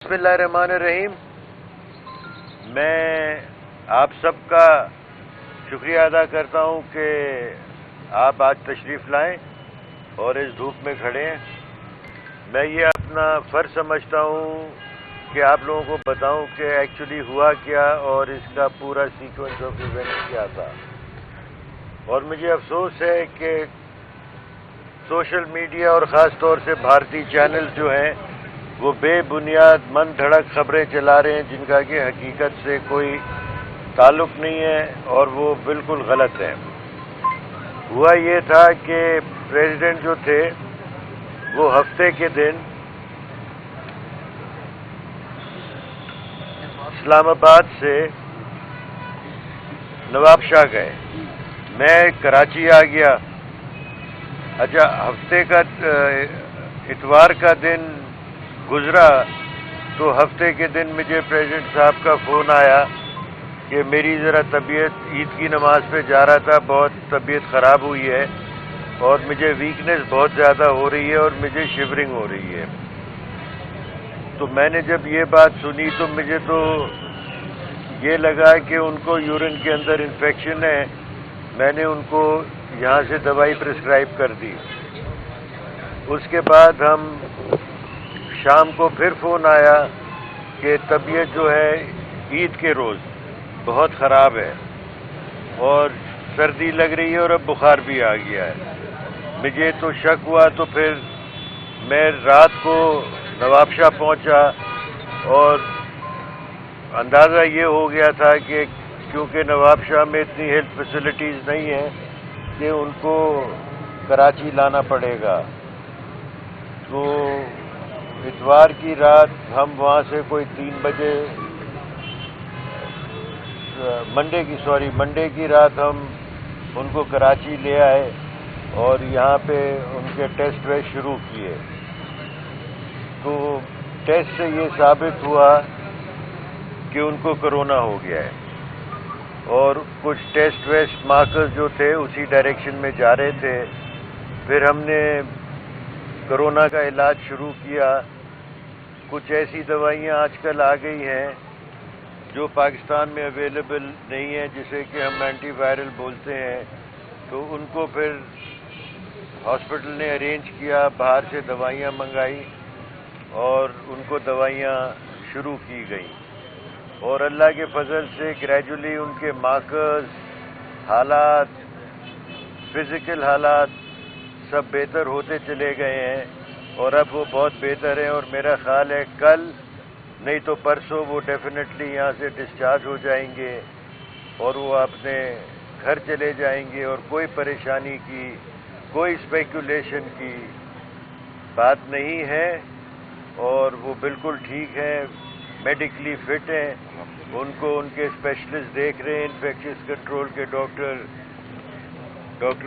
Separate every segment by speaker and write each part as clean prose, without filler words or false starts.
Speaker 1: بسم اللہ الرحمن الرحیم۔ میں آپ سب کا شکریہ ادا کرتا ہوں کہ آپ آج تشریف لائیں اور اس دھوپ میں کھڑے ہیں۔ میں یہ اپنا فرض سمجھتا ہوں کہ آپ لوگوں کو بتاؤں کہ ایکچولی ہوا کیا اور اس کا پورا سیکوینس آف ایونٹس کیا تھا۔ اور مجھے افسوس ہے کہ سوشل میڈیا اور خاص طور سے بھارتی چینل جو ہیں وہ بے بنیاد من دھڑک خبریں چلا رہے ہیں جن کا کہ حقیقت سے کوئی تعلق نہیں ہے اور وہ بالکل غلط ہے۔ ہوا یہ تھا کہ پریزیڈنٹ جو تھے وہ ہفتے کے دن اسلام آباد سے نواب شاہ گئے، میں کراچی آ گیا۔ اچھا، ہفتے کا اتوار کا دن گزرا تو ہفتے کے دن مجھے پریزیڈنٹ صاحب کا فون آیا کہ میری ذرا طبیعت، عید کی نماز پہ جا رہا تھا، بہت طبیعت خراب ہوئی ہے اور مجھے ویکنس بہت زیادہ ہو رہی ہے اور مجھے شیورنگ ہو رہی ہے۔ تو میں نے جب یہ بات سنی تو مجھے تو یہ لگا کہ ان کو یورین کے اندر انفیکشن ہے۔ میں نے ان کو یہاں سے دوائی پرسکرائب کر دی۔ اس کے بعد ہم شام کو پھر فون آیا کہ طبیعت جو ہے عید کے روز بہت خراب ہے اور سردی لگ رہی ہے اور اب بخار بھی آ گیا ہے۔ مجھے تو شک ہوا تو پھر میں رات کو نواب شاہ پہنچا اور اندازہ یہ ہو گیا تھا کہ کیونکہ نواب شاہ میں اتنی ہیلتھ فیسلٹیز نہیں ہیں کہ ان کو کراچی لانا پڑے گا۔ تو اتوار کی رات ہم وہاں سے کوئی 3 بجے منڈے کی رات ہم ان کو کراچی لے آئے اور یہاں پہ ان کے ٹیسٹ ویسٹ شروع کیے۔ تو ٹیسٹ سے یہ ثابت ہوا کہ ان کو کرونا ہو گیا ہے اور کچھ ٹیسٹ ویسٹ مارکرز جو تھے اسی ڈائریکشن میں جا رہے تھے۔ پھر ہم نے کرونا کا علاج شروع کیا۔ کچھ ایسی دوائیاں آج کل آ گئی ہیں جو پاکستان میں اویلیبل نہیں ہیں، جسے کہ ہم اینٹی وائرل بولتے ہیں، تو ان کو پھر ہاسپٹل نے ارینج کیا، باہر سے دوائیاں منگائی اور ان کو دوائیاں شروع کی گئیں اور اللہ کے فضل سے گریجولی ان کے مارکرز، حالات، فزیکل حالات سب بہتر ہوتے چلے گئے ہیں اور اب وہ بہت بہتر ہیں اور میرا خیال ہے کل نہیں تو پرسوں وہ ڈیفینیٹلی یہاں سے ڈسچارج ہو جائیں گے اور وہ اپنے گھر چلے جائیں گے اور کوئی پریشانی کی، کوئی اسپیکولیشن کی بات نہیں ہے اور وہ بالکل ٹھیک ہیں، میڈیکلی فٹ ہیں۔ ان کو ان کے اسپیشلسٹ دیکھ رہے ہیں، انفیکشس کنٹرول کے ڈاکٹر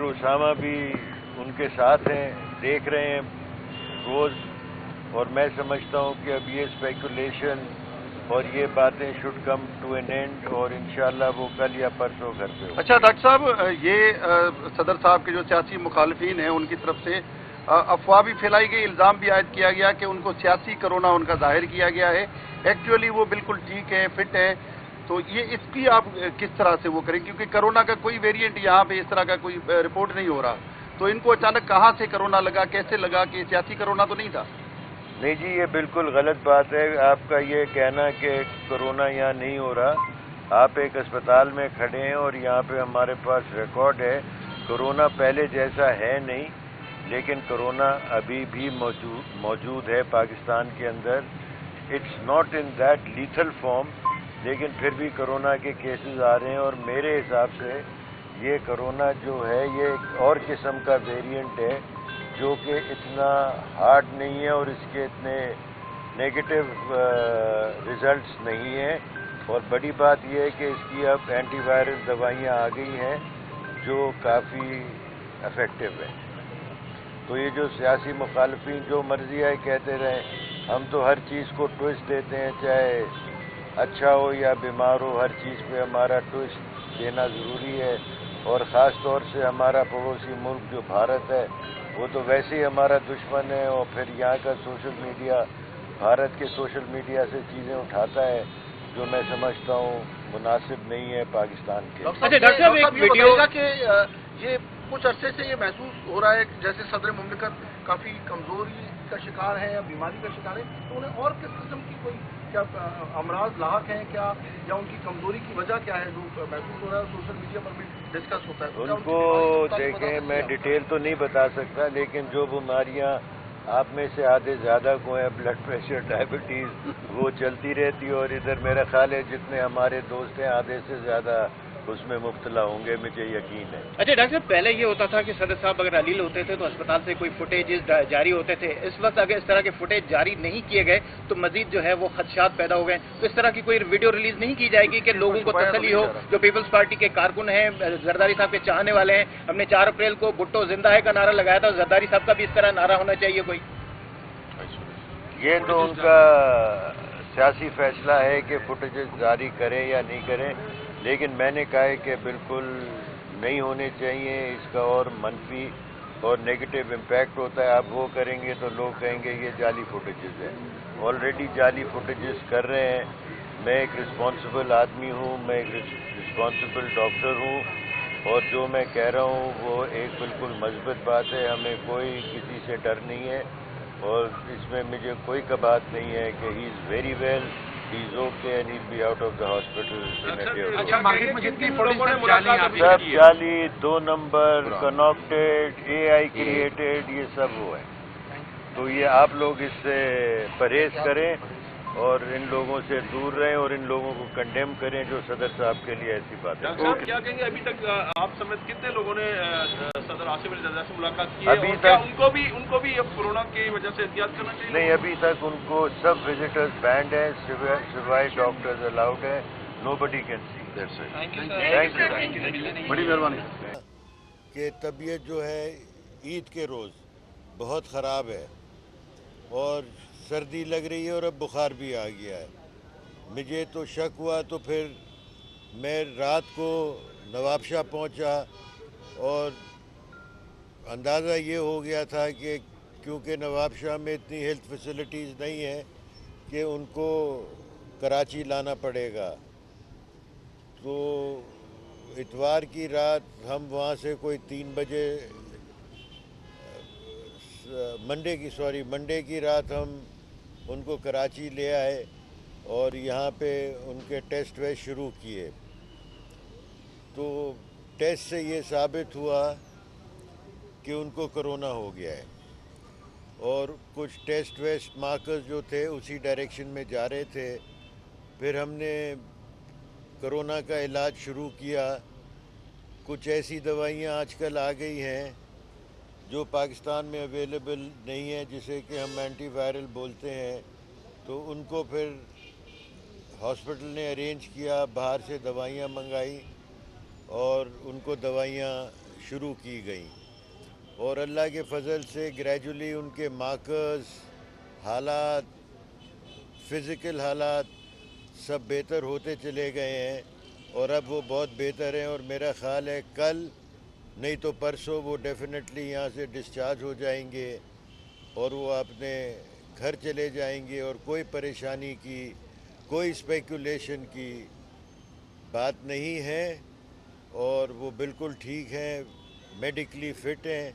Speaker 1: اسامہ بھی ان کے ساتھ ہیں، دیکھ رہے ہیں روز، اور میں سمجھتا ہوں کہ اب یہ اسپیکولیشن اور یہ باتیں should come to an end اور انشاءاللہ وہ کل یا پرسوں گھر پہ ہو۔
Speaker 2: اچھا ڈاکٹر صاحب، یہ صدر صاحب کے جو سیاسی مخالفین ہیں ان کی طرف سے افواہ بھی پھیلائی گئی، الزام بھی عائد کیا گیا کہ ان کو سیاسی کرونا ان کا ظاہر کیا گیا ہے، ایکچولی وہ بالکل ٹھیک ہے، فٹ ہے۔ تو یہ اس کی آپ کس طرح سے وہ کریں، کیونکہ کرونا کا کوئی ویریئنٹ یہاں پہ اس طرح کا کوئی رپورٹ نہیں ہو رہا، تو ان کو اچانک کہاں سے کرونا لگا، کیسے لگا؟ کہ سیاسی کرونا تو نہیں تھا؟
Speaker 1: نہیں جی، یہ بالکل غلط بات ہے آپ کا یہ کہنا کہ کرونا یہاں نہیں ہو رہا۔ آپ ایک اسپتال میں کھڑے ہیں اور یہاں پہ ہمارے پاس ریکارڈ ہے، کرونا پہلے جیسا ہے نہیں، لیکن کرونا ابھی بھی موجود ہے پاکستان کے اندر۔ It's not in that lethal form, لیکن پھر بھی کرونا کے کیسز آ رہے ہیں اور میرے حساب سے یہ کرونا جو ہے یہ ایک اور قسم کا ویریئنٹ ہے جو کہ اتنا ہارڈ نہیں ہے اور اس کے اتنے نیگیٹو ریزلٹس نہیں ہیں، اور بڑی بات یہ ہے کہ اس کی اب اینٹی وائرل دوائیاں آ گئی ہیں جو کافی افیکٹو ہیں۔ تو یہ جو سیاسی مخالفین جو مرضی ہے کہتے رہیں، ہم تو ہر چیز کو ٹوئسٹ دیتے ہیں، چاہے اچھا ہو یا بیمار ہو، ہر چیز پہ ہمارا ٹوئسٹ دینا ضروری ہے، اور خاص طور سے ہمارا پڑوسی ملک جو بھارت ہے وہ تو ویسے ہی ہمارا دشمن ہے، اور پھر یہاں کا سوشل میڈیا بھارت کے سوشل میڈیا سے چیزیں اٹھاتا ہے جو میں سمجھتا ہوں مناسب نہیں ہے پاکستان کے.
Speaker 2: ڈاکٹر صاحب ایک ویڈیو کہ یہ کچھ عرصے سے یہ محسوس ہو رہا ہے کہ جیسے صدر مملکت کافی کمزوری کا شکار ہے یا بیماری کا شکار ہے، تو انہیں اور کس قسم کی کوئی کیا امراض لاحق ہیں کیا، یا ان کی کمزوری کی وجہ کیا ہے جو محسوس ہو رہا ہے سوشل میڈیا پر بھی ڈسکس ہوتا ہے؟
Speaker 1: ان کو دیکھیں میں ڈیٹیل تو نہیں بتا سکتا، لیکن جو بیماریاں آپ میں سے آدھے زیادہ کو ہیں، بلڈ پریشر، ڈائبٹیز، وہ چلتی رہتی ہے. اور ادھر میرا خیال ہے جتنے ہمارے دوست ہیں آدھے سے زیادہ اس میں مبتلا ہوں گے، مجھے یقین ہے.
Speaker 3: اچھا ڈاکٹر صاحب، پہلے یہ ہوتا تھا کہ صدر صاحب اگر علیل ہوتے تھے تو اسپتال سے کوئی فوٹیجز جاری ہوتے تھے. اس وقت اگر اس طرح کے فوٹیج جاری نہیں کیے گئے تو مزید جو ہے وہ خدشات پیدا ہو گئے. تو اس طرح کی کوئی ویڈیو ریلیز نہیں کی جائے گی کہ لوگوں کو تسلی ہو؟ جو پیپلز پارٹی کے کارکن ہیں، زرداری صاحب کے چاہنے والے ہیں، ہم نے 4 اپریل کو بھٹو زندہ ہے کا نعرہ لگایا تھا، زرداری صاحب کا بھی اس طرح نعرہ ہونا چاہیے کوئی؟
Speaker 1: یہ تو ان کا سیاسی فیصلہ ہے کہ فوٹیجز جاری کریں یا نہیں کریں، لیکن میں نے کہا ہے کہ بالکل نہیں ہونے چاہیے. اس کا اور منفی اور نیگیٹو امپیکٹ ہوتا ہے. آپ وہ کریں گے تو لوگ کہیں گے یہ جعلی فوٹیجز ہیں. آلریڈی جعلی فوٹیجز کر رہے ہیں. میں ایک رسپانسبل آدمی ہوں، میں ایک رسپانسبل ڈاکٹر ہوں، اور جو میں کہہ رہا ہوں وہ ایک بالکل مثبت بات ہے. ہمیں کوئی کسی سے ڈر نہیں ہے، اور اس میں مجھے کوئی بات نہیں ہے کہ he is very well, he is okay and he be out of the hospital. سب جعلی، 2 نمبر، کناکٹیڈ، اے آئی کریٹڈ، یہ سب وہ ہے. تو یہ آپ لوگ اس سے پرہیز کریں اور ان لوگوں سے دور رہیں اور ان لوگوں کو کنڈیم کریں جو صدر صاحب کے لیے ایسی باتیں.
Speaker 4: کیا کہیں گے ابھی تک آپ سمیت کتنے لوگوں نے صدر آصف علی زرداری سے ملاقات کی ہے؟
Speaker 1: ابھی تک
Speaker 4: ان کو بھی اب کورونا کی وجہ سے احتیاط کرنا چاہیے؟
Speaker 1: نہیں، ابھی تک ان کو سب وزٹرز بینڈ ہیں، سوائے ڈاکٹرز الاؤڈ ہیں. نو بڈی کین سی.
Speaker 2: بڑی مہربانی.
Speaker 1: کہ طبیعت جو ہے عید کے روز بہت خراب ہے، اور سردی لگ رہی ہے اور اب بخار بھی آ گیا ہے. مجھے تو شک ہوا تو پھر میں رات کو نواب شاہ پہنچا، اور اندازہ یہ ہو گیا تھا کہ کیونکہ نواب شاہ میں اتنی ہیلتھ فیسلٹیز نہیں ہیں کہ ان کو کراچی لانا پڑے گا. تو اتوار کی رات ہم وہاں سے کوئی 3 بجے، منڈے کی رات ہم ان کو کراچی لے آئے اور یہاں پہ ان کے ٹیسٹ ویسٹ شروع کیے. تو ٹیسٹ سے یہ ثابت ہوا کہ ان کو کرونا ہو گیا ہے، اور کچھ ٹیسٹ ویسٹ مارکرز جو تھے اسی ڈائریکشن میں جا رہے تھے. پھر ہم نے کرونا کا علاج شروع کیا. کچھ ایسی دوائیاں آج کل آ گئی ہیں جو پاکستان میں اویلیبل نہیں ہیں، جسے کہ ہم اینٹی وائرل بولتے ہیں. تو ان کو پھر ہاسپٹل نے ارینج کیا، باہر سے دوائیاں منگائی اور ان کو دوائیاں شروع کی گئیں. اور اللہ کے فضل سے گریجولی ان کے مارکرز، حالات، فزیکل حالات سب بہتر ہوتے چلے گئے ہیں، اور اب وہ بہت بہتر ہیں. اور میرا خیال ہے کل نہیں تو پرسوں وہ ڈیفینیٹلی یہاں سے ڈسچارج ہو جائیں گے اور وہ اپنے گھر چلے جائیں گے. اور کوئی پریشانی کی، کوئی اسپیکولیشن کی بات نہیں ہے، اور وہ بالکل ٹھیک ہیں، میڈیکلی فٹ ہیں.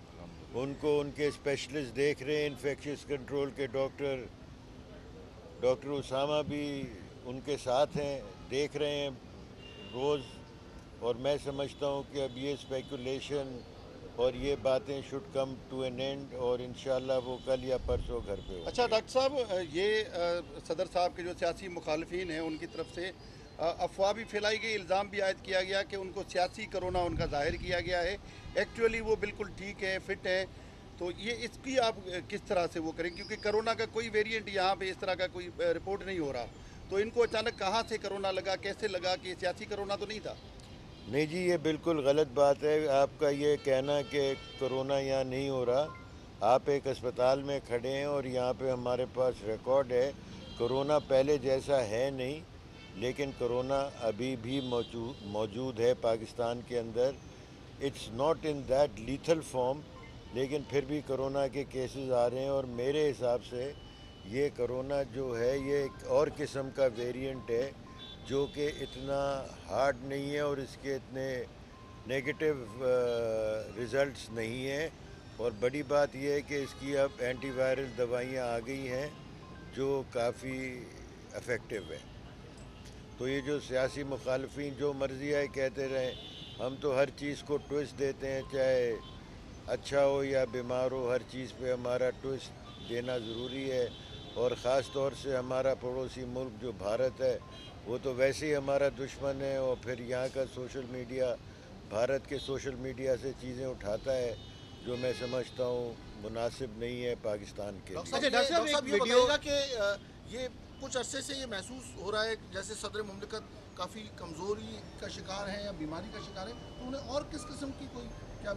Speaker 1: ان کو ان کے اسپیشلسٹ دیکھ رہے ہیں، انفیکشس کنٹرول کے ڈاکٹر اسامہ بھی ان کے ساتھ ہیں، دیکھ رہے ہیں روز. اور میں سمجھتا ہوں کہ اب یہ اسپیکولیشن اور یہ باتیں should come to an end, اور انشاءاللہ وہ کل یا پرسوں گھر پہ ہوں.
Speaker 2: اچھا ڈاکٹر صاحب، یہ صدر صاحب کے جو سیاسی مخالفین ہیں ان کی طرف سے افواہ بھی پھیلائی گئی، الزام بھی عائد کیا گیا کہ ان کو سیاسی کرونا ان کا ظاہر کیا گیا ہے، ایکچولی وہ بالکل ٹھیک ہے، فٹ ہے. تو یہ اس کی آپ کس طرح سے وہ کریں، کیونکہ کرونا کا کوئی ویریئنٹ یہاں پہ اس طرح کا کوئی رپورٹ نہیں ہو رہا. تو ان کو اچانک کہاں سے کرونا لگا، کیسے لگا، کہ سیاسی کرونا تو نہیں تھا؟
Speaker 1: نہیں جی، یہ بالکل غلط بات ہے آپ کا یہ کہنا کہ کرونا یہاں نہیں ہو رہا. آپ ایک اسپتال میں کھڑے ہیں اور یہاں پہ ہمارے پاس ریکارڈ ہے. کرونا پہلے جیسا ہے نہیں، لیکن کرونا ابھی بھی موجود ہے پاکستان کے اندر. It's not in that lethal form, لیکن پھر بھی کرونا کے کیسز آ رہے ہیں. اور میرے حساب سے یہ کرونا جو ہے یہ ایک اور قسم کا ویریئنٹ ہے جو کہ اتنا ہارڈ نہیں ہے اور اس کے اتنے نیگیٹو ریزلٹس نہیں ہیں، اور بڑی بات یہ ہے کہ اس کی اب اینٹی وائرل دوائیاں آ گئی ہیں جو کافی افیکٹو ہے۔ تو یہ جو سیاسی مخالفین جو مرضی ہے کہتے رہیں، ہم تو ہر چیز کو ٹوئسٹ دیتے ہیں، چاہے اچھا ہو یا بیمار ہو، ہر چیز پہ ہمارا ٹوئسٹ دینا ضروری ہے، اور خاص طور سے ہمارا پڑوسی ملک جو بھارت ہے وہ تو ویسے ہی ہمارا دشمن ہے، اور پھر یہاں کا سوشل میڈیا، بھارت کے سوشل میڈیا سے چیزیں اٹھاتا ہے جو میں سمجھتا ہوں مناسب نہیں ہے پاکستان کے لیے۔
Speaker 5: ڈاکٹر صاحب یہ بتائیے گا کہ یہ کچھ عرصے سے یہ محسوس ہو رہا ہے جیسے صدر مملکت کافی کمزوری کا شکار ہیں یا بیماری کا شکار ہے، تو انہیں اور کس قسم کی کوئی کیا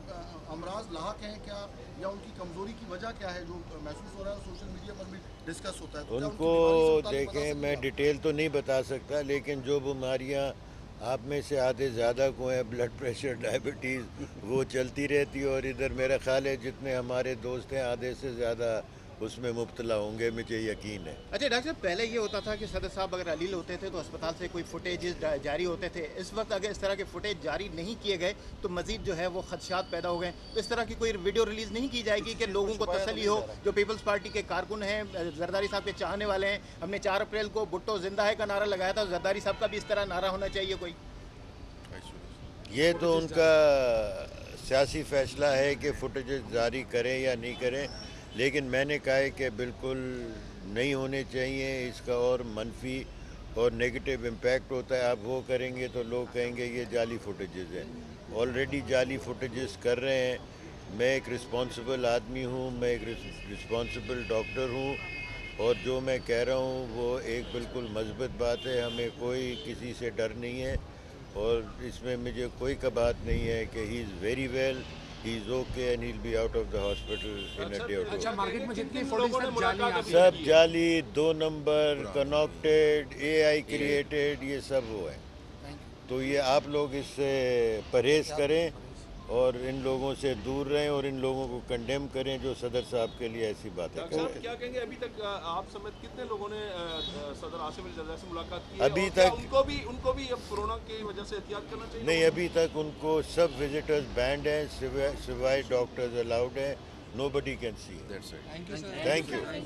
Speaker 5: امراض لاحق ہیں کیا، یا ان کی کمزوری کی وجہ کیا ہے جو محسوس ہو رہا ہے، سوشل میڈیا پر بھی ڈسکس ہوتا ہے؟ تو کیا
Speaker 1: ان
Speaker 5: کی
Speaker 1: کو
Speaker 5: بیماری سے متعلق بتا
Speaker 1: دیکھیں،
Speaker 5: سکتے
Speaker 1: میں
Speaker 5: ہیں آپ؟
Speaker 1: ڈیٹیل تو نہیں بتا سکتا، لیکن جو بیماریاں آپ میں سے آدھے زیادہ کو ہیں، بلڈ پریشر، ڈائبٹیز، وہ چلتی رہتی ہے، اور ادھر میرا خیال ہے جتنے ہمارے دوست ہیں آدھے سے زیادہ اس میں مبتلا ہوں گے، مجھے یقین ہے۔
Speaker 3: اچھا ڈاکٹر صاحب، پہلے یہ ہوتا تھا کہ صدر صاحب اگر علیل ہوتے تھے تو اسپتال سے کوئی فوٹیجز جاری ہوتے تھے، اس وقت اگر اس طرح کے فوٹیج جاری نہیں کیے گئے تو مزید جو ہے وہ خدشات پیدا ہو گئے، تو اس طرح کی کوئی ویڈیو ریلیز نہیں کی جائے گی کہ لوگوں کو تسلی ہو؟ جو پیپلز پارٹی کے کارکن ہیں، زرداری صاحب کے چاہنے والے ہیں، ہم نے 4 اپریل کو بھٹو زندہ ہے کا نعرہ لگایا تھا، زرداری صاحب کا بھی اس طرح نعرہ ہونا چاہیے کوئی؟
Speaker 1: یہ تو ان کا سیاسی فیصلہ ہے کہ فوٹیجز جاری کریں یا نہیں کریں، لیکن میں نے کہا ہے کہ بالکل نہیں ہونے چاہیے، اس کا اور منفی اور نیگیٹو امپیکٹ ہوتا ہے۔ آپ وہ کریں گے تو لوگ کہیں گے یہ جعلی فوٹیجز ہیں، آلریڈی جعلی فوٹیجز کر رہے ہیں۔ میں ایک رسپانسبل آدمی ہوں، میں ایک رسپانسبل ڈاکٹر ہوں، اور جو میں کہہ رہا ہوں وہ ایک بالکل مثبت بات ہے، ہمیں کوئی کسی سے ڈر نہیں ہے، اور اس میں مجھے کوئی کباہت نہیں ہے کہ he is very well, he is okay and he will be out of the hospital in a day اور
Speaker 4: اچھا،
Speaker 1: ٹو۔
Speaker 4: مارکیٹ میں جتنی لوگوں نے ملاقات ابھی
Speaker 1: سب جعلی، 2 نمبر، کناکٹیڈ، اے آئی کریٹڈ، یہ سب وہ ہے۔ تو یہ آپ لوگ اس سے پرہیز کریں اور ان لوگوں سے دور رہیں، اور ان لوگوں کو کنڈیم کریں جو صدر صاحب کے لیے ایسی باتیں
Speaker 4: ڈاکٹر
Speaker 1: کرتے
Speaker 4: صاحب
Speaker 1: ہیں۔
Speaker 4: کیا کہیں گے، ابھی تک آپ سمیت کتنے لوگوں نے صدر عاصم علی زرداری سے ملاقات کی ہے؟
Speaker 1: ابھی
Speaker 4: اور کیا
Speaker 1: تک
Speaker 4: ان کو بھی اب کورونا کی وجہ سے احتیاط کرنا چاہیے؟
Speaker 1: نہیں، ابھی تک ان کو سب وزٹرز بینڈ ہیں، سوائے ڈاکٹرز الاؤڈ ہیں، نو بڈی کین سی۔ Thank you.